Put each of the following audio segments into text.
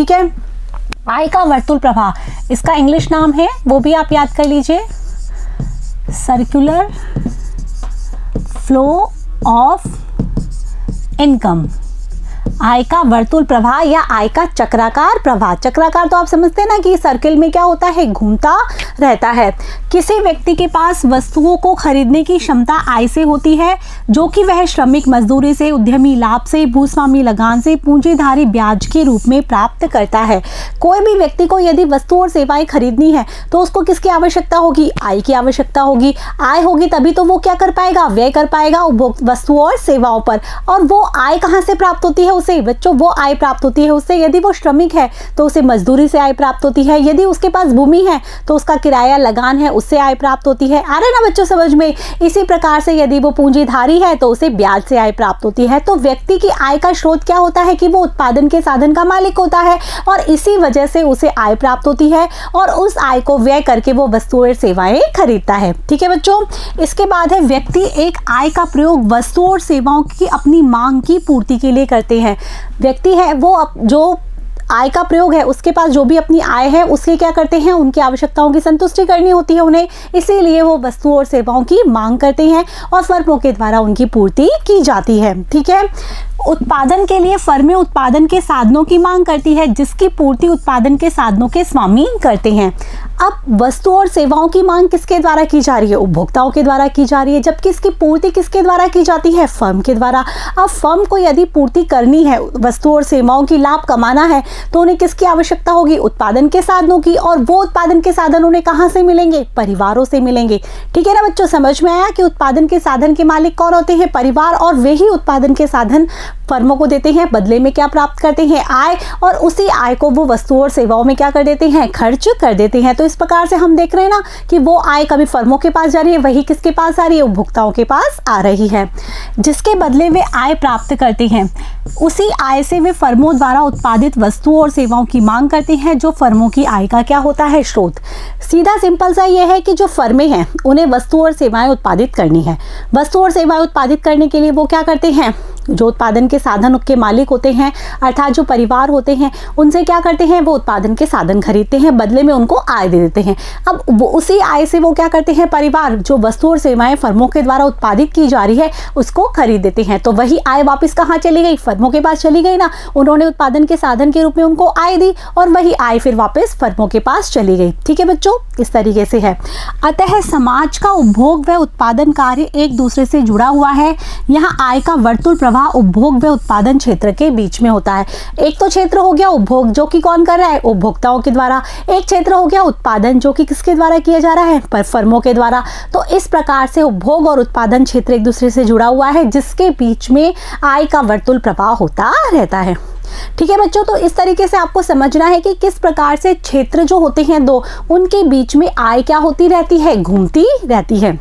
ठीक है। आय का वर्तुल प्रवाह, इसका इंग्लिश नाम है, वो भी आप याद कर लीजिए, सर्कुलर फ्लो ऑफ इनकम। आय का वर्तुल प्रवाह या आय का चक्राकार प्रवाह। चक्राकार तो आप समझते हैं ना कि सर्किल में क्या होता है, घूमता रहता है। किसी व्यक्ति के पास वस्तुओं को खरीदने की क्षमता आय से होती है, जो कि वह श्रमिक मजदूरी से, उद्यमी लाभ से, भूस्वामी लगान से, पूंजीधारी ब्याज के रूप में प्राप्त करता है। कोई भी व्यक्ति को यदि वस्तु और सेवाएं खरीदनी है तो उसको किसकी आवश्यकता होगी, आय की आवश्यकता होगी। आय होगी तभी तो वो क्या कर पाएगा, व्यय कर पाएगा वस्तु और सेवाओं पर। और वो आय कहाँ से प्राप्त होती है उसे, बच्चों वो आय प्राप्त होती है उससे, यदि वो श्रमिक है तो उसे मजदूरी से आय प्राप्त होती है, यदि उसके पास भूमि है तो उसका किराया लगान है, उससे आय प्राप्त होती है। आ रहा ना बच्चों समझ में। इसी प्रकार से यदि वो पूंजीधारी है तो उसे ब्याज से आय प्राप्त होती है। तो व्यक्ति की आय का स्रोत क्या होता है कि वो उत्पादन के साधन का मालिक होता है और इसी वजह से उसे आय प्राप्त होती है और उस आय को व्यय करके वो वस्तु और सेवाएं खरीदता है। ठीक है बच्चों। इसके बाद है व्यक्ति एक आय का प्रयोग वस्तुओं और सेवाओं की अपनी मांग की पूर्ति के लिए करते हैं। व्यक्ति है वो जो आय का प्रयोग है, उसके पास जो भी अपनी आय है उसके क्या करते हैं, उनकी आवश्यकताओं की संतुष्टि करनी होती है उन्हें, इसीलिए वो वस्तुओं और सेवाओं की मांग करते हैं और फर्मों के द्वारा उनकी पूर्ति की जाती है। ठीक है। उत्पादन के लिए फर्में उत्पादन के साधनों की मांग करती है, जिसकी पूर्ति उत्पादन के साधनों के स्वामी करते हैं। अब वस्तु और सेवाओं की मांग किसके द्वारा की जा रही है, उपभोक्ताओं के द्वारा की जा रही है, जबकि इसकी पूर्ति किसके द्वारा की जाती है, फर्म के द्वारा। अब फर्म को यदि पूर्ति करनी है, वस्तु और सेवाओं की लाभ कमाना है, तो उन्हें किसकी आवश्यकता होगी, उत्पादन के साधनों की। और वो उत्पादन के साधन उन्हें कहाँ से मिलेंगे, परिवारों से मिलेंगे। ठीक है ना बच्चों, समझ में आया कि उत्पादन के साधन के मालिक कौन होते हैं, परिवार, और वे ही उत्पादन के साधन फर्मों को देते हैं, बदले में क्या प्राप्त करते हैं, आय, और उसी आय को वो वस्तुओं और सेवाओं में क्या कर देते हैं, खर्च कर देते हैं। तो इस प्रकार से हम देख रहे हैं ना कि वो आय कभी फर्मों के पास जा रही है, वही किसके पास आ रही है, उपभोक्ताओं के पास आ रही है, जिसके बदले वे आय प्राप्त करते हैं। उसी आय से वे फर्मों द्वारा उत्पादित वस्तुओं और सेवाओं की मांग करते हैं, जो फर्मों की आय का क्या होता है, स्रोत। सीधा सिंपल सा ये है कि जो फर्में हैं उन्हें वस्तु और सेवाएं उत्पादित करनी है। वस्तु और सेवाएं उत्पादित करने के लिए वो क्या करते हैं, जो उत्पादन के साधन के मालिक होते हैं, अर्थात जो परिवार होते हैं, उनसे क्या करते हैं, वो उत्पादन के साधन खरीदते हैं, बदले में उनको आय दे देते हैं। अब वो उसी आय से वो क्या करते हैं, परिवार जो वस्तु और सेवाएं फर्मों के द्वारा उत्पादित की जा रही है उसको खरीद देते हैं। तो वही आय वापस कहाँ चली गई, फर्मों के पास चली गई ना। उन्होंने उत्पादन के साधन के रूप में उनको आय दी और वही आय फिर वापस फर्मों के पास चली गई। ठीक है बच्चों, इस तरीके से है। अतः समाज का उपभोग व उत्पादन कार्य एक दूसरे से जुड़ा हुआ है। यहाँ आय का वर्तुल प्रवाह उपभोग व उत्पादन क्षेत्र के बीच में होता है। एक तो क्षेत्र हो गया उपभोग, जो कि कौन कर रहा है, उपभोक्ताओं के द्वारा। एक क्षेत्र हो गया उत्पादन, जो कि किसके द्वारा किया जा रहा है, पर फर्मों के द्वारा। तो इस प्रकार से उपभोग और उत्पादन क्षेत्र एक दूसरे से जुड़ा हुआ है, जिसके बीच में आय का वर्तुल प्रवाह होता रहता है। ठीक है बच्चों, तो इस तरीके से आपको समझना है कि किस प्रकार से क्षेत्र जो होते हैं दो, उनके बीच में आय क्या होती रहती है, घूमती रहती है।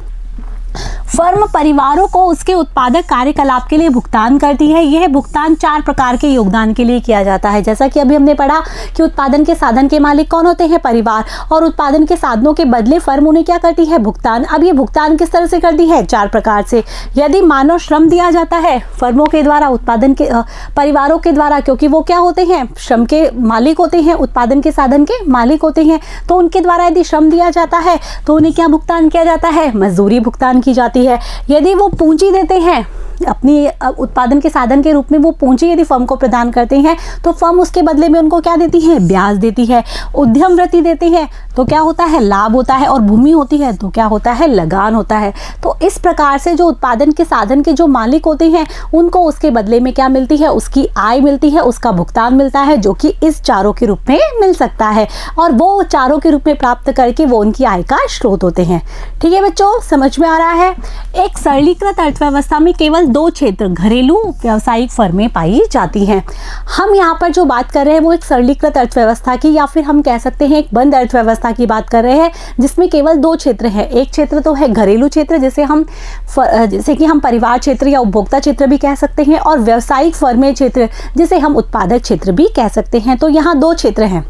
फर्म परिवारों को उसके उत्पादक कार्यकलाप के लिए भुगतान करती है। यह भुगतान 4 प्रकार के योगदान के लिए किया जाता है। जैसा कि अभी हमने पढ़ा कि उत्पादन के साधन के मालिक कौन होते हैं, परिवार, और उत्पादन के साधनों के बदले फर्म उन्हें क्या करती है, भुगतान। अब ये भुगतान किस तरह से करती है, 4 प्रकार से। यदि मानव श्रम दिया जाता है फर्मों के द्वारा, उत्पादन के परिवारों के द्वारा, क्योंकि वो क्या होते हैं, श्रम के मालिक होते हैं, उत्पादन के साधन के मालिक होते हैं, तो उनके द्वारा यदि श्रम दिया जाता है तो उन्हें क्या भुगतान किया जाता है, मजदूरी भुगतान की जाती है। यदि वो पूंजी देते हैं, अपनी उत्पादन के साधन के रूप में वो पूंजी यदि फर्म को प्रदान करते हैं, तो फर्म उसके बदले में उनको क्या देती है, ब्याज देती है। उद्यम वृत्ति देते हैं तो क्या होता है, लाभ होता है, और भूमि होती है तो क्या होता है, लगान होता है। तो इस प्रकार से जो उत्पादन के साधन के जो मालिक होते हैं, उनको उसके बदले में क्या मिलती है, उसकी आय मिलती है, उसका भुगतान मिलता है, जो कि इस चारों के रूप में मिल सकता है, और वो चारों के रूप में प्राप्त करके वो उनकी आय का स्रोत होते हैं। ठीक है बच्चों, समझ में आ रहा है। एक सरलीकृत अर्थव्यवस्था में केवल 2 क्षेत्र, घरेलू व्यावसायिक फर्में पाई जाती हैं। हम यहाँ पर जो बात कर रहे हैं वो एक सरलीकृत अर्थव्यवस्था की, या फिर हम कह सकते हैं एक बंद अर्थव्यवस्था की बात कर रहे हैं, जिसमें केवल 2 क्षेत्र हैं। एक क्षेत्र तो है घरेलू क्षेत्र, जैसे कि हम परिवार क्षेत्र या उपभोक्ता क्षेत्र भी कह सकते हैं, और व्यावसायिक फर्में क्षेत्र, जिसे हम उत्पादक क्षेत्र भी कह सकते हैं। तो यहाँ 2 क्षेत्र हैं।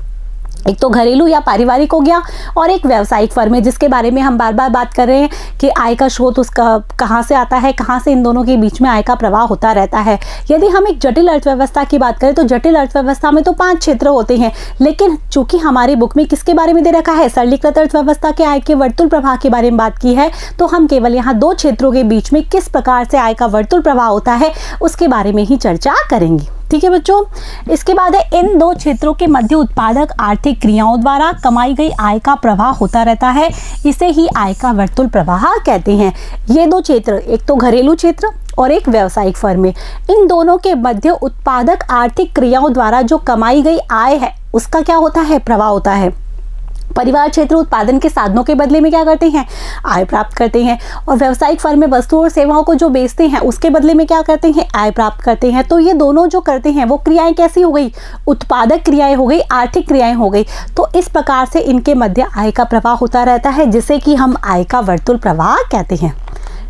एक तो घरेलू या पारिवारिक हो गया और एक व्यावसायिक फर्म है, जिसके बारे में हम बार बार बात कर रहे हैं कि आय का स्रोत उसका कहाँ से आता है, कहाँ से इन दोनों के बीच में आय का प्रवाह होता रहता है। यदि हम एक जटिल अर्थव्यवस्था की बात करें तो जटिल अर्थव्यवस्था में तो 5 क्षेत्र होते हैं, लेकिन चूंकि हमारी बुक में किसके बारे में दे रखा है, सरलीकृत अर्थव्यवस्था के आय के वर्तुल प्रवाह के बारे में बात की है, तो हम केवल यहाँ 2 क्षेत्रों के बीच में किस प्रकार से आय का वर्तुल प्रवाह होता है उसके बारे में ही चर्चा करेंगे। ठीक है बच्चों, इसके बाद है इन 2 क्षेत्रों के मध्य उत्पादक आर्थिक क्रियाओं द्वारा कमाई गई आय का प्रवाह होता रहता है, इसे ही आय का वर्तुल प्रवाह कहते हैं। ये 2 क्षेत्र, एक तो घरेलू क्षेत्र और एक व्यावसायिक फर्म है, इन दोनों के मध्य उत्पादक आर्थिक क्रियाओं द्वारा जो कमाई गई आय है उसका क्या होता है, प्रवाह होता है। परिवार क्षेत्र उत्पादन के साधनों के बदले में क्या करते हैं, आय प्राप्त करते हैं, और व्यावसायिक फर्म में वस्तुओं और सेवाओं को जो बेचते हैं उसके बदले में क्या करते हैं, आय प्राप्त करते हैं। तो ये दोनों जो करते हैं वो क्रियाएं कैसी हो गई, उत्पादक क्रियाएं हो गई, आर्थिक क्रियाएं हो गई। तो इस प्रकार से इनके मध्य आय का प्रवाह होता रहता है, जिसे कि हम आय का वर्तुल प्रवाह कहते हैं।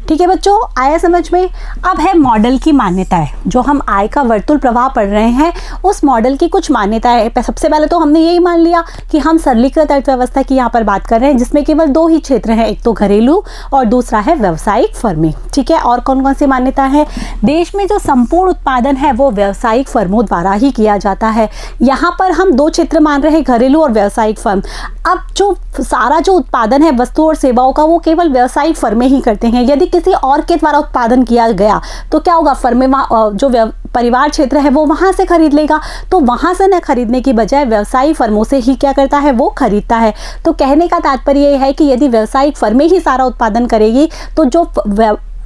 ठीक है बच्चों, आया समझ में। अब है मॉडल की मान्यताएं। जो हम आय का वर्तुल प्रवाह पढ़ रहे हैं उस मॉडल की कुछ मान्यताएं। सबसे पहले तो हमने यही मान लिया कि हम सरलीकृत अर्थव्यवस्था की यहाँ पर बात कर रहे हैं, जिसमें केवल 2 ही क्षेत्र हैं, एक तो घरेलू और दूसरा है व्यावसायिक फर्में। ठीक है, और कौन कौन सी मान्यता है, देश में जो संपूर्ण उत्पादन है वो व्यावसायिक फर्मों द्वारा ही किया जाता है। यहाँ पर हम 2 क्षेत्र मान रहे हैं, घरेलू और व्यावसायिक फर्म। अब जो सारा जो उत्पादन है वस्तु और सेवाओं का वो केवल व्यावसायिक फर्में ही करते हैं। यदि किसी और के द्वारा उत्पादन किया गया तो क्या होगा, फर्में जो परिवार क्षेत्र है वो वहां से खरीद लेगा। तो वहां से न खरीदने की बजाय व्यवसायिक फर्मों से ही क्या करता है, वो खरीदता है। तो कहने का तात्पर्य यह है कि यदि व्यावसायिक फर्में ही सारा उत्पादन करेगी तो जो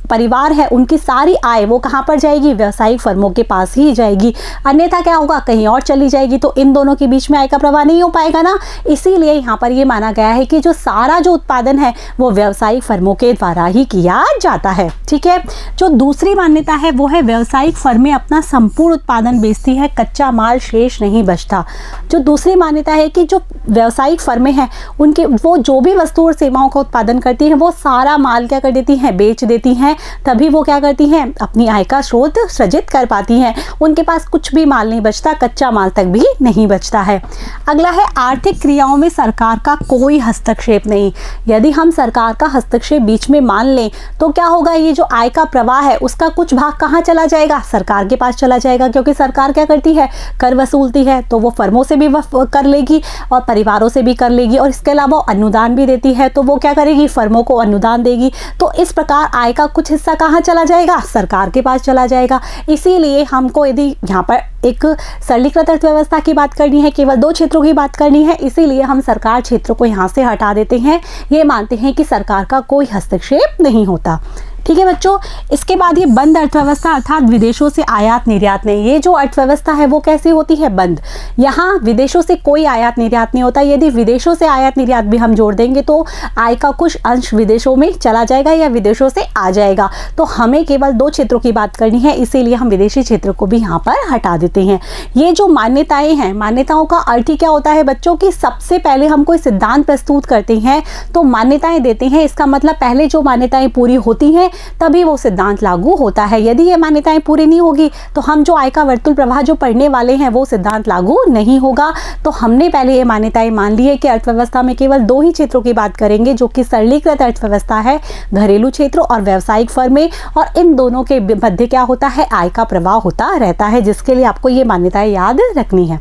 परिवार है उनकी सारी आय वो कहाँ पर जाएगी, व्यावसायिक फर्मों के पास ही जाएगी, अन्यथा क्या होगा, कहीं और चली जाएगी। तो इन दोनों के बीच में आय का प्रवाह नहीं हो पाएगा ना। इसीलिए यहाँ पर ये माना गया है कि जो सारा जो उत्पादन है वो व्यावसायिक फर्मों के द्वारा ही किया जाता है। ठीक है, जो दूसरी मान्यता है वो है व्यावसायिक फर्में अपना संपूर्ण उत्पादन बेचती है, कच्चा माल शेष नहीं बचता। जो दूसरी मान्यता है कि जो व्यावसायिक फर्में हैं उनके वो जो भी वस्तु और सेवाओं का उत्पादन करती हैं वो सारा माल क्या कर देती हैं, बेच देती हैं, तभी वो क्या करती हैं, अपनी आय का स्रोत सृजित कर पाती हैं। उनके पास कुछ भी माल नहीं बचता, कच्चा माल तक भी नहीं बचता है। अगला है आर्थिक क्रियाओं में सरकार का कोई हस्तक्षेप नहीं। यदि हम सरकार का हस्तक्षेप बीच में मान लें तो क्या होगा, ये जो आय का प्रवाह है उसका कुछ भाग कहाँ चला जाएगा, सरकार के पास चला जाएगा। क्योंकि सरकार क्या करती है, कर वसूलती है, तो वो फर्मों से भी कर लेगी और परिवारों से भी कर लेगी, और इसके अलावा अनुदान भी देती है, तो वो क्या करेगी, फर्मों को अनुदान देगी। तो इस प्रकार आय का कुछ हिस्सा कहाँ चला जाएगा, सरकार के पास चला जाएगा। इसीलिए हमको यदि यहाँ पर एक सरलीकृत अर्थव्यवस्था की बात करनी है, केवल 2 क्षेत्रों की बात करनी है, इसीलिए हम सरकार क्षेत्र को यहाँ से हटा देते हैं। ये मानते हैं कि सरकार का कोई हस्तक्षेप नहीं होता। ठीक है बच्चों, इसके बाद ये बंद अर्थव्यवस्था अर्थात विदेशों से आयात निर्यात नहीं। ये जो अर्थव्यवस्था है वो कैसी होती है, बंद। यहाँ विदेशों से कोई आयात निर्यात नहीं होता। यदि विदेशों से आयात निर्यात भी हम जोड़ देंगे तो आय का कुछ अंश विदेशों में चला जाएगा या विदेशों से आ जाएगा। तो हमें केवल 2 क्षेत्रों की बात करनी है, इसीलिए हम विदेशी क्षेत्र को भी यहाँ पर हटा देते हैं। ये जो मान्यताएं हैं, मान्यताओं का अर्थ ही क्या होता है बच्चों की, सबसे पहले हम कोई सिद्धांत प्रस्तुत करते हैं तो मान्यताएं देते हैं। इसका मतलब पहले जो मान्यताएं पूरी होती हैं तभी वो सिद्धांत लागू होता है। यदि ये मान्यताएं पूरी नहीं होगी तो हम जो आय का वर्तुल प्रवाह जो पढ़ने वाले हैं वो सिद्धांत लागू नहीं होगा। तो हमने पहले ये मान्यताएं मान ली है कि अर्थव्यवस्था में केवल 2 ही क्षेत्रों की बात करेंगे, जो कि सरलीकृत अर्थव्यवस्था है, घरेलू क्षेत्र और व्यावसायिक फर्में, और इन दोनों के मध्य क्या होता है, आय का प्रवाह होता रहता है, जिसके लिए आपको ये मान्यताएं याद रखनी है।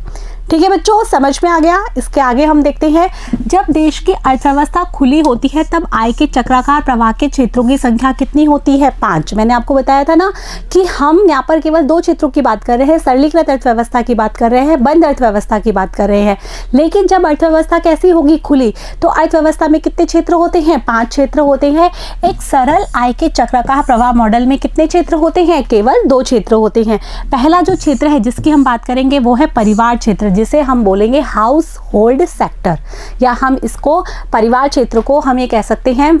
ठीक है बच्चों, समझ में आ गया। इसके आगे हम देखते हैं, जब देश की अर्थव्यवस्था खुली होती है तब आय के चक्राकार प्रवाह के क्षेत्रों की संख्या कितनी होती है, 5। मैंने आपको बताया था ना कि हम यहाँ पर केवल 2 क्षेत्रों की बात कर रहे हैं, सरलीकृत अर्थव्यवस्था की बात कर रहे हैं, बंद अर्थव्यवस्था की बात कर रहे हैं। लेकिन जब अर्थव्यवस्था कैसी होगी, खुली, तो अर्थव्यवस्था में कितने क्षेत्र होते हैं, 5 क्षेत्र होते हैं। एक सरल आय के चक्राकार प्रवाह मॉडल में कितने क्षेत्र होते हैं, केवल 2 क्षेत्र होते हैं। पहला जो क्षेत्र है जिसकी हम बात करेंगे वो है परिवार क्षेत्र, जिसे हम बोलेंगे हाउस होल्ड सेक्टर, या हम इसको परिवार क्षेत्र को हम ये कह सकते हैं,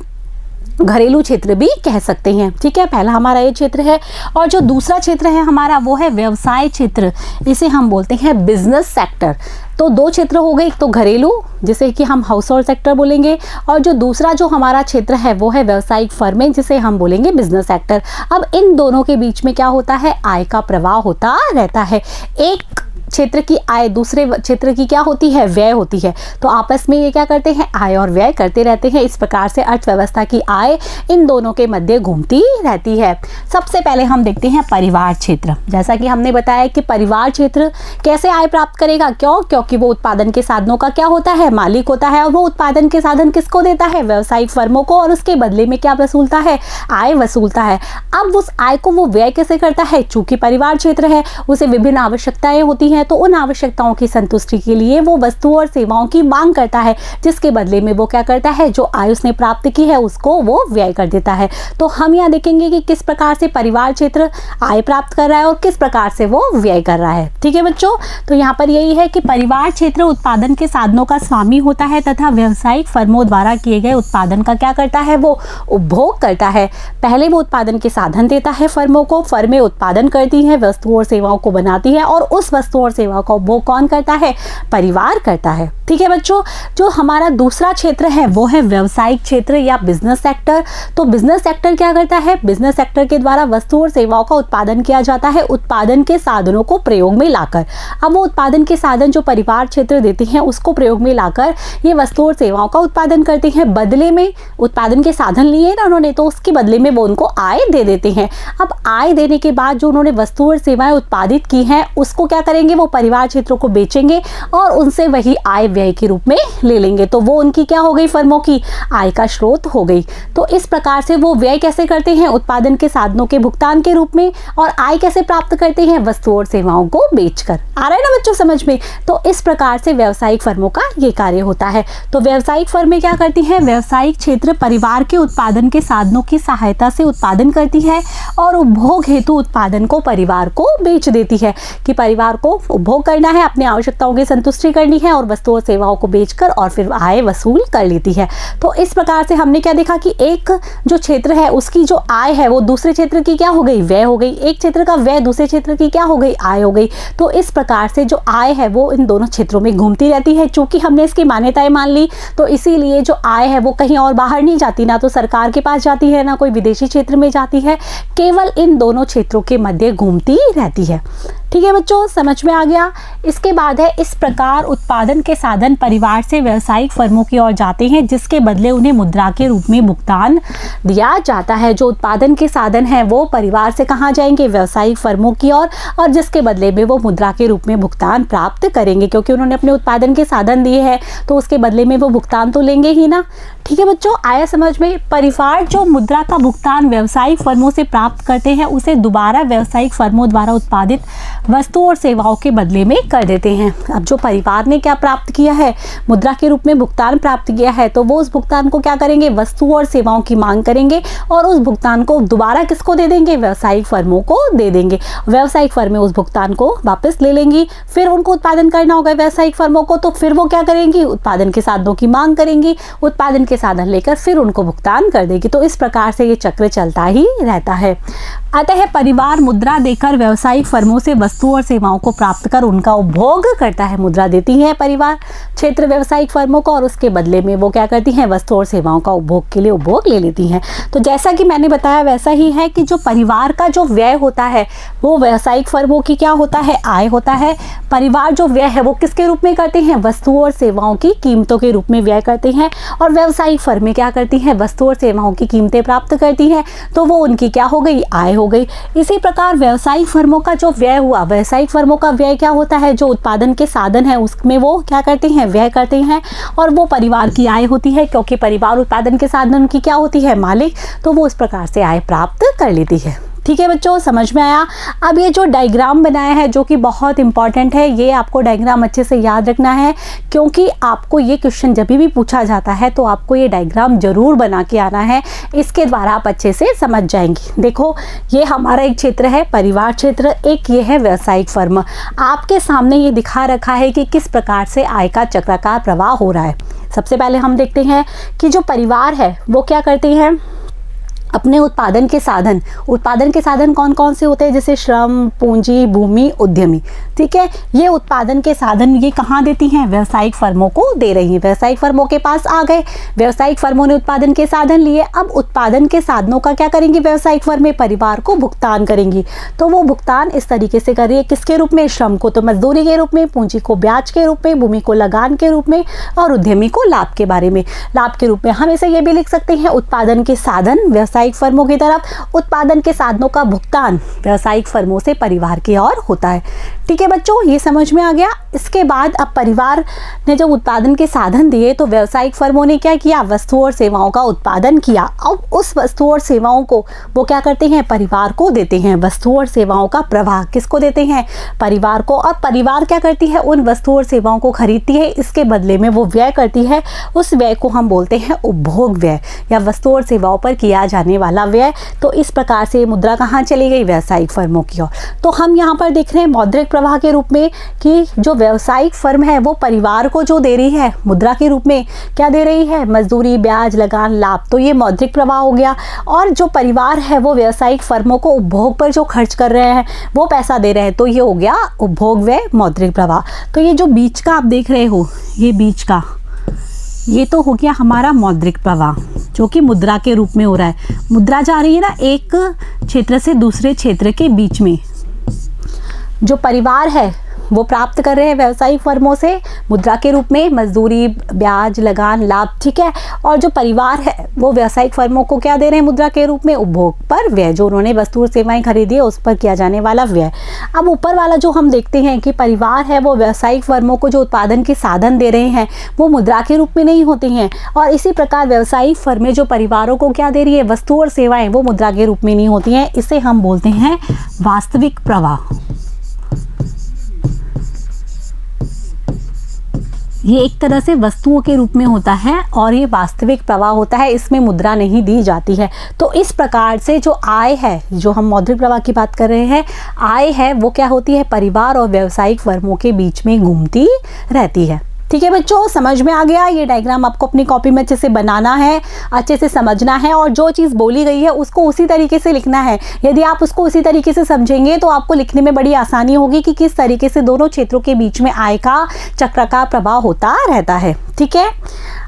घरेलू क्षेत्र भी कह सकते हैं। ठीक है, पहला हमारा ये क्षेत्र है। और जो दूसरा क्षेत्र है हमारा वो है व्यवसाय क्षेत्र, इसे हम बोलते हैं बिजनेस सेक्टर। तो 2 क्षेत्र हो गए, एक तो घरेलू जिसे कि हम हाउस होल्ड सेक्टर बोलेंगे, और जो दूसरा जो हमारा क्षेत्र है वो है व्यावसायिक फर्में, जिसे हम बोलेंगे बिजनेस सेक्टर। अब इन दोनों के बीच में क्या होता है, आय का प्रवाह होता रहता है। एक क्षेत्र की आय दूसरे क्षेत्र की क्या होती है, व्यय होती है। तो आपस में ये क्या करते हैं, आय और व्यय करते रहते हैं। इस प्रकार से अर्थव्यवस्था की आय इन दोनों के मध्य घूमती रहती है। सबसे पहले हम देखते हैं परिवार क्षेत्र। जैसा कि हमने बताया कि परिवार क्षेत्र कैसे आय प्राप्त करेगा, क्योंकि वो उत्पादन के साधनों का क्या होता है, मालिक होता है। और वो उत्पादन के साधन किसको देता है, व्यावसायिक फर्मों को, और उसके बदले में क्या वसूलता है, आय वसूलता है। अब उस आय को वो व्यय कैसे करता है, चूंकि परिवार क्षेत्र है, उसे विभिन्न आवश्यकताएं होती हैं, तो उन आवश्यकताओं की संतुष्टि के लिए वो वस्तुओं और सेवाओं की मांग करता है, जिसके बदले में वो क्या करता है, जो आय उसने प्राप्त की है उसको वो व्यय कर देता है। तो हम यहाँ देखेंगे कि किस प्रकार से परिवार क्षेत्र आय प्राप्त कर रहा है और किस प्रकार से वो व्यय कर रहा है। ठीक है बच्चों, तो यहाँ पर यही है कि परिवार क्षेत्र उत्पादन के साधनों का स्वामी होता है तथा व्यावसायिक फर्मों द्वारा किए गए उत्पादन का क्या करता है, वो उपभोग करता है। पहले वो उत्पादन के साधन देता है फर्मों को, फर्में उत्पादन करती हैं, वस्तुओं और सेवाओं को बनाती है, और उस वस्तुओं और सेवाओं का उपभोग कौन करता है, परिवार करता है। ठीक है बच्चों, जो हमारा दूसरा क्षेत्र है वो है व्यावसायिक क्षेत्र या बिजनेस सेक्टर। तो बिजनेस सेक्टर क्या करता है, बिजनेस सेक्टर के द्वारा वस्तुओं और सेवाओं का उत्पादन किया जाता है उत्पादन के साधनों को प्रयोग में लाकर। अब वो उत्पादन के साधन जो परिवार क्षेत्र देते हैं उसको प्रयोग में लाकर ये वस्तुओं और सेवाओं का उत्पादन करते हैं। बदले में उत्पादन के साधन लिए ना उन्होंने, तो उसके बदले में वो उनको आय दे देते हैं। अब आय देने के बाद जो उन्होंने वस्तुओं और सेवाएं उत्पादित की हैं उसको क्या करेंगे, वो परिवार क्षेत्रों को बेचेंगे और उनसे वही आय व्यय के रूप में ले लेंगे। तो वो उनकी क्या हो गई, फर्मों की आय का स्रोत हो गई। तो इस प्रकार से वो व्यय कैसे करते हैं, उत्पादन के साधनों के भुगतान के रूप में, और आय कैसे प्राप्त करते हैं, वस्तुओं और सेवाओं को बेचकर। आ रहा है ना बच्चों समझ में। तो इस प्रकार से व्यावसायिक फर्मों का ये कार्य होता है। तो व्यावसायिक फर्में क्या करती हैं, व्यावसायिक क्षेत्र परिवार के उत्पादन के साधनों की सहायता से उत्पादन करती है और उपभोग हेतु उत्पादन को परिवार को बेच देती है, कि परिवार को उपभोग करना है, अपनी आवश्यकताओं की संतुष्टि करनी है, और वस्तुओं और सेवाओं को बेचकर और फिर आय वसूल कर लेती है। तो इस प्रकार से हमने क्या देखा कि एक जो क्षेत्र है उसकी जो आय है वो दूसरे क्षेत्र की क्या हो गई, व्यय हो गई। एक क्षेत्र का व्यय दूसरे क्षेत्र की क्या हो गई, आय हो गई। तो इस प्रकार से जो आय है वो इन दोनों क्षेत्रों में घूमती रहती है। चूंकि हमने इसकी मान्यताएं मान ली, तो इसीलिए जो आय है वो कहीं और बाहर नहीं जाती, ना तो सरकार के पास जाती है, ना कोई विदेशी क्षेत्र में जाती है, केवल इन दोनों क्षेत्रों के मध्य घूमती रहती है। ठीक है बच्चों, समझ में आ गया। इसके बाद है, इस प्रकार उत्पादन के साधन परिवार से व्यावसायिक फर्मों की ओर जाते हैं, जिसके बदले उन्हें मुद्रा के रूप में भुगतान दिया जाता है। जो उत्पादन के साधन हैं वो परिवार से कहाँ जाएंगे, व्यावसायिक फर्मों की ओर, और जिसके बदले में वो मुद्रा के रूप में भुगतान प्राप्त करेंगे, क्योंकि उन्होंने अपने उत्पादन के साधन दिए हैं तो उसके बदले में वो भुगतान तो लेंगे ही ना। ठीक है बच्चों, आया समझ में। परिवार जो मुद्रा का भुगतान व्यावसायिक फर्मों से प्राप्त करते हैं उसे दोबारा व्यावसायिक फर्मों द्वारा उत्पादित वस्तुओं और सेवाओं के बदले में कर देते हैं। अब जो परिवार ने क्या प्राप्त किया है, मुद्रा के रूप में भुगतान प्राप्त किया है, तो वो उस भुगतान को क्या करेंगे, वस्तुओं और सेवाओं की मांग करेंगे और उस भुगतान को दोबारा किसको दे देंगे, व्यावसायिक फर्मों को दे देंगे। व्यावसायिक फर्में उस भुगतान को वापस ले लेंगी। फिर उनको उत्पादन करना होगा व्यावसायिक फर्मों को, तो फिर वो क्या करेंगी, उत्पादन के साधनों की मांग करेंगी, उत्पादन के साधन लेकर फिर उनको भुगतान कर देगी। तो इस प्रकार से ये चक्र चलता ही रहता है। अतः परिवार मुद्रा देकर व्यावसायिक फर्मों से वस्तुओं और सेवाओं को प्राप्त कर उनका उपभोग करता है। मुद्रा देती है परिवार क्षेत्र व्यावसायिक फर्मों को, और उसके बदले में वो क्या करती हैं, वस्तुओं और सेवाओं का उपभोग के लिए उपभोग ले लेती हैं। तो जैसा कि मैंने बताया वैसा ही है कि जो परिवार का जो व्यय होता है वो व्यावसायिक फर्मों की क्या होता है, आय होता है। परिवार जो व्यय है वो किसके रूप में करते हैं, वस्तुओं और सेवाओं की कीमतों के रूप में व्यय करते हैं, और व्यावसायिक फर्में क्या करती हैं, वस्तुओं और सेवाओं की कीमतें प्राप्त करती हैं, तो वो उनकी क्या हो गई, आय हो गई। इसी प्रकार व्यावसायिक फर्मों का जो व्यय हुआ, व्यावसायिक फर्मों का व्यय क्या होता है, जो उत्पादन के साधन है उसमें वो क्या करते हैं, व्यय करते हैं, और वो परिवार की आय होती है, क्योंकि परिवार उत्पादन के साधन की क्या होती है, मालिक, तो वो इस प्रकार से आय प्राप्त कर लेती है। ठीक है बच्चों, समझ में आया। अब ये जो डायग्राम बनाया है जो कि बहुत इंपॉर्टेंट है, ये आपको डायग्राम अच्छे से याद रखना है, क्योंकि आपको ये क्वेश्चन जब भी पूछा जाता है तो आपको ये डायग्राम जरूर बना के आना है। इसके द्वारा आप अच्छे से समझ जाएंगे। देखो, ये हमारा एक क्षेत्र है परिवार क्षेत्र, एक ये है व्यावसायिक फर्म। आपके सामने ये दिखा रखा है कि किस प्रकार से आय का चक्राकार प्रवाह हो रहा है। सबसे पहले हम देखते हैं कि जो परिवार है वो क्या करते हैं, अपने उत्पादन के साधन कौन कौन से होते हैं, जैसे श्रम, पूंजी, भूमि, उद्यमी। ठीक है, ये उत्पादन के साधन ये कहाँ देती हैं, व्यावसायिक फर्मों को दे रही हैं। व्यावसायिक फर्मों के पास आ गए, व्यावसायिक फर्मों ने उत्पादन के साधन लिए, अब उत्पादन के साधनों का क्या करेंगी व्यावसायिक फर्में, परिवार को भुगतान करेंगी। तो वो भुगतान इस तरीके से कर रही है, किसके रूप में, श्रम को तो मजदूरी के रूप में, पूंजी को ब्याज के रूप में, भूमि को लगान के रूप में, और उद्यमी को लाभ के बारे में, लाभ के रूप में। हम इसे ये भी लिख सकते हैं, उत्पादन के साधन व्यवसायिक फर्मों की तरफ, उत्पादन के साधनों का भुगतान व्यावसायिक फर्मों से परिवार की ओर होता है। ठीक है बच्चों, ये समझ में आ गया। इसके बाद अब परिवार ने जब उत्पादन के साधन दिए तो व्यावसायिक फर्मों ने क्या किया, वस्तुओं और सेवाओं का उत्पादन किया। अब उस वस्तुओं और सेवाओं को वो क्या करते हैं, परिवार को देते हैं। वस्तुओं और सेवाओं का प्रवाह किसको देते हैं, परिवार को। और परिवार क्या करती है, उन वस्तुओं और सेवाओं को खरीदती है, इसके बदले में वो व्यय करती है। उस व्यय को हम बोलते हैं उपभोग व्यय, या वस्तुओं और सेवाओं पर किया जाने वाला व्यय। तो इस प्रकार से मुद्रा कहाँ चली गई, व्यावसायिक फर्मों की ओर। तो हम यहाँ पर देख रहे हैं मौद्रिक प्रवाह के रूप में कि जो व्यावसायिक फर्म है वो परिवार को जो दे रही है मुद्रा के रूप में, क्या दे रही है, मजदूरी, ब्याज, लगान, लाभ। तो ये मौद्रिक प्रवाह हो गया। और जो परिवार है वो व्यावसायिक फर्मों को उपभोग पर जो खर्च कर रहे हैं वो पैसा दे रहे हैं, तो ये हो गया उपभोग व्यय, मौद्रिक प्रवाह। तो ये जो बीच का आप देख रहे हो, ये बीच का, ये तो हो गया हमारा मौद्रिक प्रवाह, जो कि मुद्रा के रूप में हो रहा है। मुद्रा जा रही है ना एक क्षेत्र से दूसरे क्षेत्र के बीच में। जो परिवार है वो प्राप्त कर रहे हैं व्यावसायिक फर्मों से मुद्रा के रूप में मजदूरी, ब्याज, लगान, लाभ। ठीक है, और जो परिवार है वो व्यावसायिक फर्मों को क्या दे रहे हैं मुद्रा के रूप में, उपभोग पर व्यय, जो उन्होंने वस्तु और सेवाएं खरीदी है उस पर किया जाने वाला व्यय। अब ऊपर वाला जो हम देखते हैं कि परिवार है वो व्यावसायिक फर्मों को जो उत्पादन के साधन दे रहे हैं वो मुद्रा के रूप में नहीं होते हैं, और इसी प्रकार व्यावसायिक फर्में जो परिवारों को क्या दे रही है, वस्तु और सेवाएं, वो मुद्रा के रूप में नहीं होती हैं। इसे हम बोलते हैं वास्तविक प्रवाह। ये एक तरह से वस्तुओं के रूप में होता है और ये वास्तविक प्रवाह होता है, इसमें मुद्रा नहीं दी जाती है। तो इस प्रकार से जो आय है, जो हम मौद्रिक प्रवाह की बात कर रहे हैं, आय है वो क्या होती है, परिवार और व्यावसायिक फर्मों के बीच में घूमती रहती है। ठीक है बच्चों, समझ में आ गया। ये डायग्राम आपको अपनी कॉपी में अच्छे से बनाना है, अच्छे से समझना है, और जो चीज़ बोली गई है उसको उसी तरीके से लिखना है। यदि आप उसको उसी तरीके से समझेंगे तो आपको लिखने में बड़ी आसानी होगी कि किस तरीके से दोनों क्षेत्रों के बीच में आय का चक्राकार प्रवाह होता रहता है। ठीक है,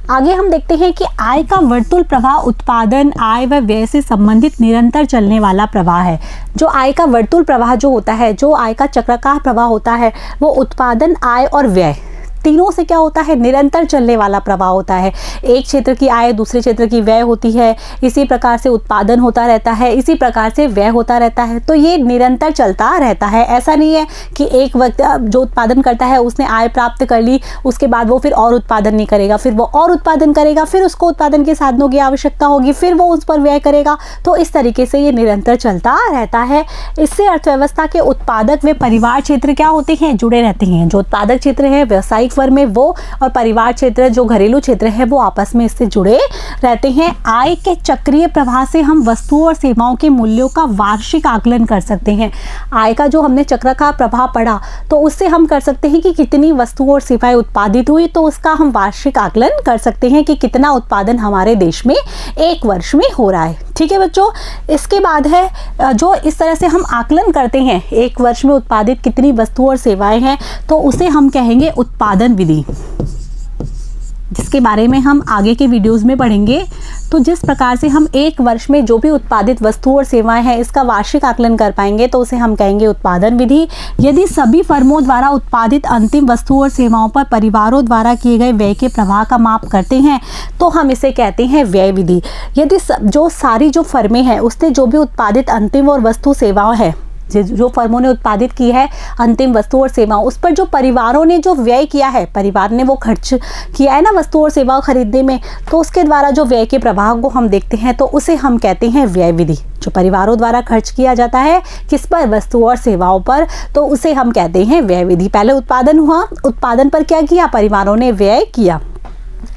आगे हम देखते हैं कि आय का वर्तुल प्रवाह उत्पादन, आय व व्यय से संबंधित निरंतर चलने वाला प्रवाह है। जो आय का वर्तुल प्रवाह जो होता है, जो आय का चक्राकार प्रवाह होता है, वो उत्पादन, आय और व्यय तीनों से क्या होता है, निरंतर चलने वाला प्रवाह होता है। एक क्षेत्र की आय दूसरे क्षेत्र की व्यय होती है, इसी प्रकार से उत्पादन होता रहता है, इसी प्रकार से व्यय होता रहता है। तो ये निरंतर चलता रहता है। ऐसा नहीं है कि एक वक्त जो उत्पादन करता है उसने आय प्राप्त कर ली, उसके बाद वो फिर और उत्पादन नहीं करेगा, फिर वो और उत्पादन करेगा, फिर उसको उत्पादन के साधनों की आवश्यकता होगी, फिर वो उस पर व्यय करेगा। तो इस तरीके से ये निरंतर चलता रहता है। इससे अर्थव्यवस्था के उत्पादक व परिवार क्षेत्र क्या होते हैं, जुड़े रहते हैं। जो उत्पादक क्षेत्र है व्यावसायिक फर्म में, वो और परिवार क्षेत्र जो घरेलू क्षेत्र है वो आपस में इससे जुड़े रहते हैं। आय के चक्रीय प्रवाह से हम वस्तुओं और सेवाओं के मूल्यों का वार्षिक आकलन कर सकते हैं। आय का जो हमने चक्राकार प्रभाव पढ़ा तो उससे हम कर सकते हैं कि कितनी वस्तुओं और सेवाएं उत्पादित हुई, तो उसका हम वार्षिक आकलन कर सकते हैं कि कितना उत्पादन हमारे देश में एक वर्ष में हो रहा है। ठीक है बच्चों, इसके बाद है जो इस तरह से हम आकलन करते हैं एक वर्ष में उत्पादित कितनी वस्तुओं और सेवाएं हैं, तो उसे हम कहेंगे उत्पादन विधि, जिसके बारे में हम आगे के वीडियोस में पढ़ेंगे। तो जिस प्रकार से हम एक वर्ष में जो भी उत्पादित वस्तुओं और सेवाएं हैं इसका वार्षिक आकलन कर पाएंगे तो उसे हम कहेंगे उत्पादन विधि। यदि सभी फर्मों द्वारा उत्पादित अंतिम वस्तुओं और सेवाओं पर परिवारों द्वारा किए गए व्यय के प्रवाह का माप करते हैं तो हम इसे कहते हैं व्यय विधि। यदि जो सारी जो फर्में हैं उसने जो भी उत्पादित अंतिम और वस्तु सेवाएं हैं, जो फर्मों ने उत्पादित की है अंतिम वस्तु और सेवाओं, उस पर जो परिवारों ने जो व्यय किया है, परिवार ने वो खर्च किया है ना वस्तु और सेवाओं खरीदने में, तो उसके द्वारा जो व्यय के प्रभाव को हम देखते हैं तो उसे हम कहते हैं व्यय विधि। जो परिवारों द्वारा खर्च किया जाता है किस पर, वस्तुओं और सेवाओं पर, तो उसे हम कहते हैं व्यय विधि। पहले उत्पादन हुआ, उत्पादन पर क्या किया, परिवारों ने व्यय किया।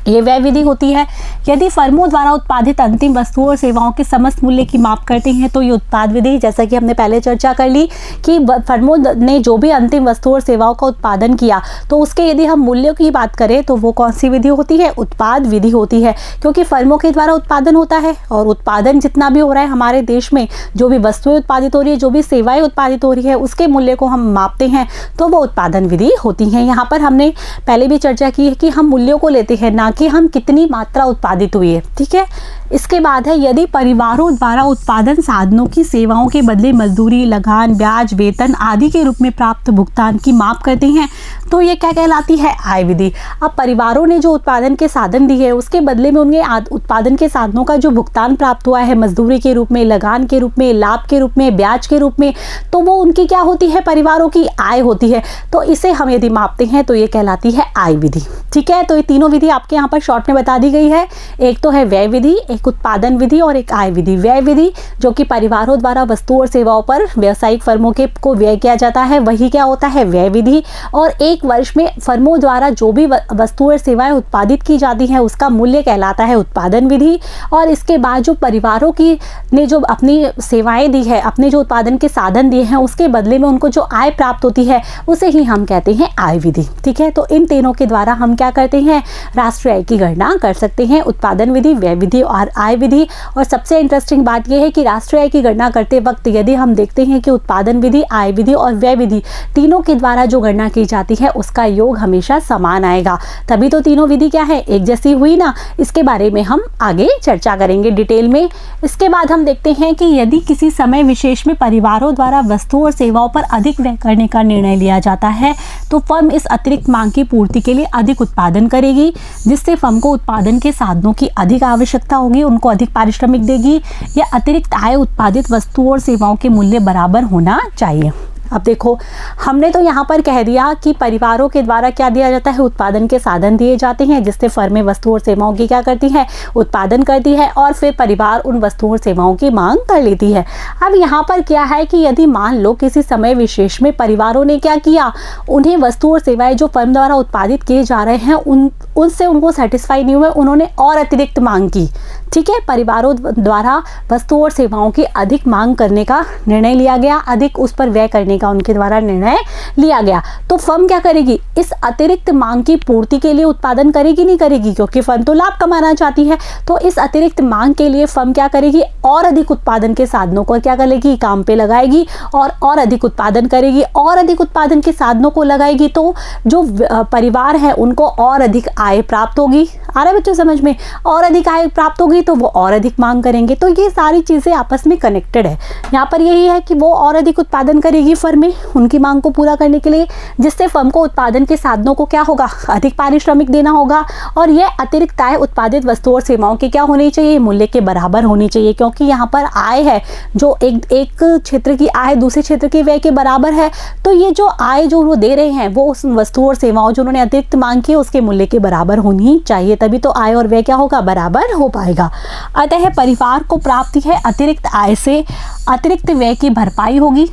ये व्यय विधि होती है। यदि फर्मों द्वारा उत्पादित अंतिम वस्तुओं और सेवाओं के समस्त मूल्य की माप करते हैं तो ये उत्पाद विधि, जैसा कि हमने पहले चर्चा कर ली कि फर्मों ने जो भी अंतिम वस्तुओं और सेवाओं का उत्पादन किया तो उसके यदि हम मूल्यों की बात करें तो वो कौन सी विधि होती है? उत्पाद विधि होती है, क्योंकि फर्मों के द्वारा उत्पादन होता है और उत्पादन जितना भी हो रहा है हमारे देश में, जो भी वस्तुएं उत्पादित हो रही है, जो भी सेवाएं उत्पादित हो रही है, उसके मूल्य को हम मापते हैं तो वो उत्पादन विधि होती है। यहाँ पर हमने पहले भी चर्चा की है कि हम मूल्यों को लेते हैं, ना कि हम कितनी मात्रा उत्पादित हुई है। ठीक है, इसके बाद है यदि परिवारों द्वारा उत्पादन साधनों की सेवाओं के बदले मजदूरी, लगान, ब्याज, वेतन आदि के रूप में प्राप्त भुगतान की माप करते हैं तो ये क्या कहलाती है? आय विधि। अब परिवारों ने जो उत्पादन के साधन दिए है उसके बदले में उनके उत्पादन के साधनों का जो भुगतान प्राप्त हुआ है, मजदूरी के रूप में, लगान के रूप में, लाभ के रूप में, ब्याज के रूप में, तो वो उनकी क्या होती है? परिवारों की आय होती है। तो इसे हम यदि मापते हैं तो ये कहलाती है आय विधि। ठीक है, तो ये तीनों विधि आपके यहाँ पर शॉर्ट में बता दी गई है। एक तो है व्यय विधि, एक उत्पादन विधि और एक आय विधि। व्यय विधि जो कि परिवारों द्वारा वस्तुओं और सेवाओं पर व्यावसायिक फर्मों के को व्यय किया जाता है, वही क्या होता है? व्यय विधि। और एक वर्ष में फर्मों द्वारा जो भी वस्तुएं और सेवाएं उत्पादित की जाती हैं उसका मूल्य कहलाता है उत्पादन विधि। और इसके बाद जो परिवारों की ने जो अपनी सेवाएं दी है, अपने जो उत्पादन के साधन दिए हैं, उसके बदले में उनको जो आय प्राप्त होती है उसे ही हम कहते हैं आय विधि। ठीक है, तो इन तीनों के द्वारा हम क्या करते हैं? राष्ट्रीय आय की गणना कर सकते हैं, उत्पादन विधि, व्यय विधि और आय विधि। और सबसे इंटरेस्टिंग बात यह है कि राष्ट्रीय आय की गणना करते वक्त यदि हम देखते हैं कि उत्पादन विधि, आय विधि और व्यय विधि तीनों के द्वारा जो गणना की जाती है उसका योग हमेशा समान आएगा, तभी तो तीनों विधि क्या है? एक जैसी हुई ना। इसके बारे में हम आगे चर्चा करेंगे डिटेल में। इसके बाद हम देखते हैं कि यदि किसी समय विशेष में परिवारों द्वारा वस्तुओं और सेवाओं पर अधिक व्यय करने का निर्णय लिया जाता है तो फर्म इस अतिरिक्त मांग की पूर्ति के लिए अधिक उत्पादन करेगी, जिससे फर्म को उत्पादन के साधनों की अधिक आवश्यकता होगी, उनको अधिक पारिश्रमिक देगी या अतिरिक्त आय उत्पादित वस्तुओं और सेवाओं के मूल्य बराबर होना चाहिए। अब देखो, हमने तो यहाँ पर कह दिया कि परिवारों के द्वारा क्या दिया जाता है? उत्पादन के साधन दिए जाते हैं, जिससे फर्में वस्तुओं और सेवाओं की क्या करती है? उत्पादन करती है और फिर परिवार उन वस्तुओं और सेवाओं की मांग कर लेती है। अब यहाँ पर क्या है कि यदि मान लो किसी समय विशेष में परिवारों ने क्या किया, उन्हें वस्तुओं और सेवाएं जो फर्म द्वारा उत्पादित किए जा रहे हैं उनसे उनको सेटिस्फाई नहीं हुए, उन्होंने और अतिरिक्त मांग की। ठीक है, परिवारों द्वारा वस्तुओं और सेवाओं की अधिक मांग करने का निर्णय लिया गया, अधिक उस पर व्यय करने का उनके द्वारा निर्णय लिया गया। तो फर्म क्या करेगी? इस अतिरिक्त मांग की पूर्ति के लिए उत्पादन करेगी, नहीं करेगी? क्योंकि फर्म तो लाभ कमाना चाहती है। तो इस अतिरिक्त मांग के लिए फर्म क्या करेगी? और अधिक उत्पादन के साधनों को क्या करेगी? काम पे लगाएगी और अधिक उत्पादन करेगी, और अधिक उत्पादन के साधनों को लगाएगी तो जो परिवार है उनको और अधिक आय प्राप्त होगी। आ रहा है बच्चों समझ में? और अधिक आय प्राप्त होगी तो वो और अधिक मांग करेंगे। तो ये सारी चीजें आपस में कनेक्टेड है। यहाँ पर यही है कि वो और अधिक उत्पादन करेगी फर्में उनकी मांग को पूरा करने के लिए, जिससे फर्म को उत्पादन के साधनों को क्या होगा? अधिक पारिश्रमिक देना होगा। और ये अतिरिक्त आय उत्पादित वस्तुओं और सेवाओं की क्या होनी चाहिए? मूल्य के बराबर होनी चाहिए, क्योंकि यहाँ पर आय है जो एक क्षेत्र की आय दूसरे क्षेत्र के व्यय के बराबर है। तो ये जो आय जो वो दे रहे हैं वो उस वस्तुओं और सेवाओं जो उन्होंने अतिरिक्त मांग की उसके मूल्य के बराबर होनी चाहिए, तभी तो आय और व्यय क्या होगा? बराबर हो पाएगा। अतः परिवार को प्राप्ति है अतिरिक्त आय से अतिरिक्त व्यय की भरपाई होगी।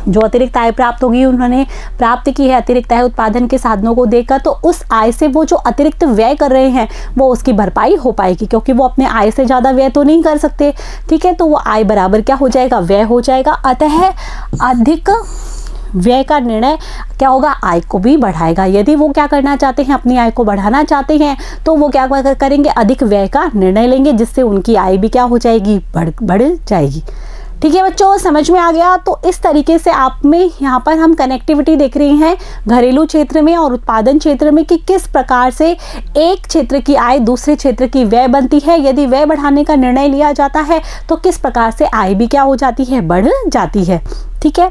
जो अतिरिक्त आय प्राप्त होगी, उन्होंने प्राप्त की है अतिरिक्त आय उत्पादन के साधनों को देकर, तो उस आय से वो जो अतिरिक्त व्यय कर रहे हैं वो उसकी भरपाई हो पाएगी, क्योंकि वो अपने आय से ज़्यादा व्यय तो नहीं कर सकते। ठीक है, तो वो आय बराबर क्या हो जाएगा? व्यय हो जाएगा। अतः अधिक व्यय का निर्णय क्या होगा? आय को भी बढ़ाएगा। यदि वो क्या करना चाहते हैं? अपनी आय को बढ़ाना चाहते हैं तो वो क्या करेंगे? अधिक व्यय का निर्णय लेंगे, जिससे उनकी आय भी क्या हो जाएगी? बढ़ जाएगी। ठीक है बच्चों, समझ में आ गया? तो इस तरीके से आप में यहाँ पर हम कनेक्टिविटी देख रहे हैं घरेलू क्षेत्र में और उत्पादन क्षेत्र में कि किस प्रकार से एक क्षेत्र की आय दूसरे क्षेत्र की व्यय बनती है। यदि व्यय बढ़ाने का निर्णय लिया जाता है तो किस प्रकार से आय भी क्या हो जाती है? बढ़ जाती है। ठीक है,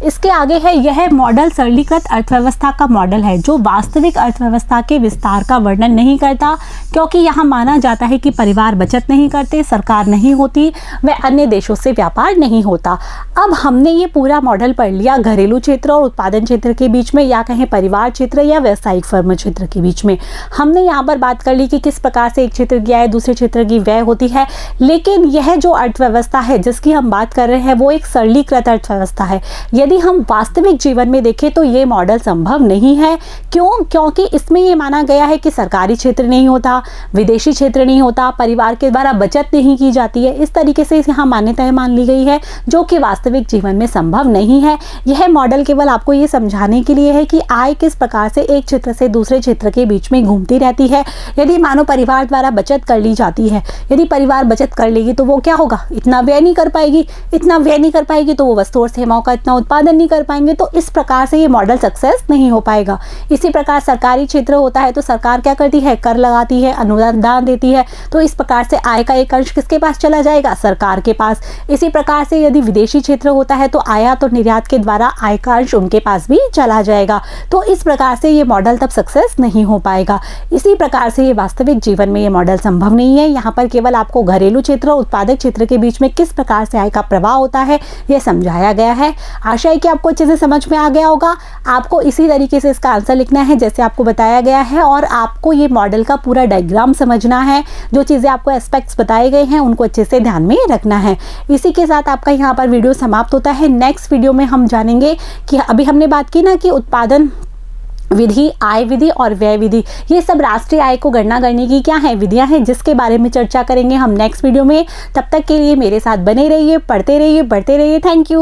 इसके आगे है यह मॉडल सरलीकृत अर्थव्यवस्था का मॉडल है जो वास्तविक अर्थव्यवस्था के विस्तार का वर्णन नहीं करता, क्योंकि यहाँ माना जाता है कि परिवार बचत नहीं करते, सरकार नहीं होती, व अन्य देशों से व्यापार नहीं होता। अब हमने ये पूरा मॉडल पढ़ लिया घरेलू क्षेत्र और उत्पादन क्षेत्र के बीच में, या कहें परिवार क्षेत्र या व्यावसायिक फर्म क्षेत्र के बीच में। हमने यहाँ पर बात कर ली कि किस प्रकार से एक क्षेत्र की आय दूसरे क्षेत्र की व्यय होती है। लेकिन यह जो अर्थव्यवस्था है जिसकी हम बात कर रहे हैं वो एक सरलीकृत अर्थव्यवस्था सकता है। यदि हम वास्तविक जीवन में देखें तो ये मॉडल संभव नहीं है। क्यों? क्योंकि इसमें ये माना गया है कि सरकारी क्षेत्र नहीं होता, विदेशी क्षेत्र नहीं होता, परिवार के द्वारा बचत नहीं की जाती है। इस तरीके से यहाँ मान्यताएं मान ली गई है जो कि वास्तविक जीवन में संभव नहीं है। यह मॉडल केवल आपको ये समझाने के लिए है कि आय किस प्रकार से एक क्षेत्र से दूसरे क्षेत्र के बीच में घूमती रहती है। यदि मानो परिवार द्वारा बचत कर ली जाती है, यदि परिवार बचत कर लेगी तो वो क्या होगा, इतना व्यय नहीं कर पाएगी, इतना व्यय नहीं कर पाएगी तो वो वस्तु और सेवाओं का इतना उत्पादन नहीं कर पाएंगे। तो इस प्रकार से ये मॉडल सक्सेस नहीं हो पाएगा। इसी प्रकार सरकारी क्षेत्र होता है तो सरकार क्या करती है, कर लगाती है, अनुदान देती है, तो इस प्रकार से आय का एक अंश किसके पास चला जाएगा, सरकार के पास। इसी प्रकार से यदि विदेशी क्षेत्र होता है तो आयात और निर्यात के द्वारा आय का अंश उनके पास भी चला जाएगा। तो इस प्रकार से ये मॉडल तब सक्सेस नहीं हो पाएगा। इसी प्रकार से ये वास्तविक जीवन में ये मॉडल संभव नहीं है। यहाँ पर केवल आपको घरेलू क्षेत्र और उत्पादक क्षेत्र के बीच में किस प्रकार से आय का प्रवाह होता है यह समझाया गया है। आशा है कि आपको अच्छे से समझ में आ गया होगा। आपको इसी तरीके से इसका आंसर लिखना है जैसे आपको बताया गया है, और आपको ये मॉडल का पूरा डायग्राम समझना है। जो चीज़ें आपको एस्पेक्ट्स बताए गए हैं उनको अच्छे से ध्यान में रखना है। इसी के साथ आपका यहाँ पर वीडियो समाप्त होता है। नेक्स्ट वीडियो में हम जानेंगे कि अभी हमने बात की ना कि उत्पादन विधि, आय विधि और व्यय विधि, ये सब राष्ट्रीय आय को गणना करने की क्या है, विधियां हैं, जिसके बारे में चर्चा करेंगे हम नेक्स्ट वीडियो में। तब तक के लिए मेरे साथ बने रहिए, पढ़ते रहिए, बढ़ते रहिए। Thank you.